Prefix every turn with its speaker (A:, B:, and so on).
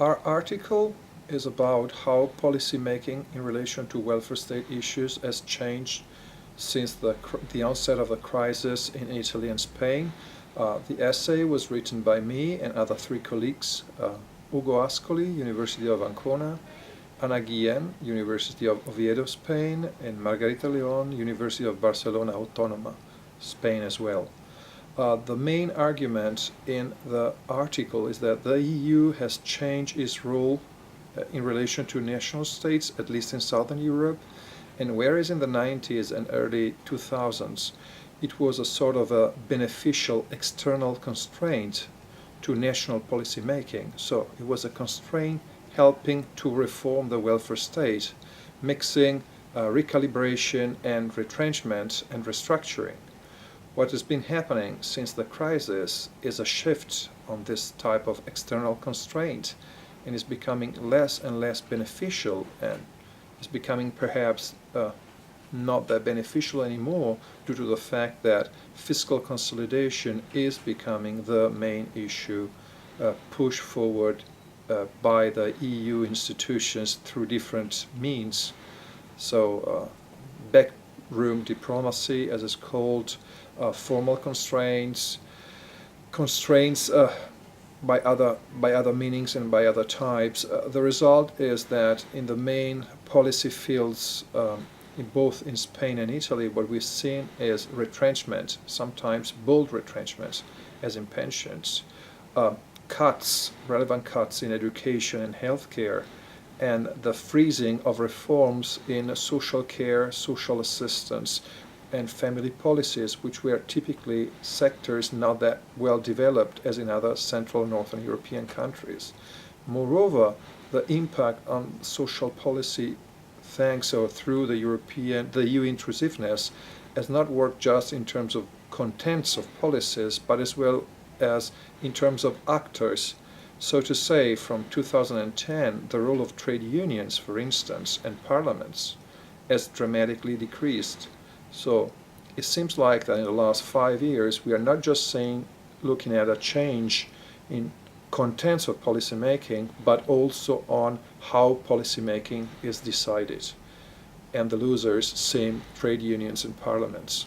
A: Our article is about how policymaking in relation to welfare state issues has changed since the onset of the crisis in Italy and Spain. The essay was written by me and other three colleagues, Ugo Ascoli, University of Ancona, Ana Guillén, University of Oviedo, Spain, and Margarita León, University of Barcelona Autónoma, Spain as well. The main argument in the article is that the EU has changed its role in relation to national states, at least in Southern Europe, and whereas in the 90s and early 2000s it was a sort of a beneficial external constraint to national policy making, so it was a constraint helping to reform the welfare state, mixing recalibration and retrenchment and restructuring. What has been happening since the crisis is a shift on this type of external constraint, and is becoming less and less beneficial, and is becoming perhaps not that beneficial anymore due to the fact that fiscal consolidation is becoming the main issue pushed forward by the EU institutions through different means. So backroom diplomacy, as it's called, formal constraints, by other meanings and by other types. The result is that in the main policy fields, both in Spain and Italy, what we've seen is retrenchment, sometimes bold retrenchment, as in pensions, relevant cuts in education and healthcare, and the freezing of reforms in social care, social assistance, and family policies, which were typically sectors not that well developed as in other Central and Northern European countries. Moreover, the impact on social policy, thanks or through the EU intrusiveness, has not worked just in terms of contents of policies, but as well as in terms of actors. So to say, from 2010, the role of trade unions, for instance, and parliaments has dramatically decreased. So it seems like that in the last 5 years we are not just looking at a change in contents of policy making, but also on how policy making is decided. And the losers seem trade unions and parliaments.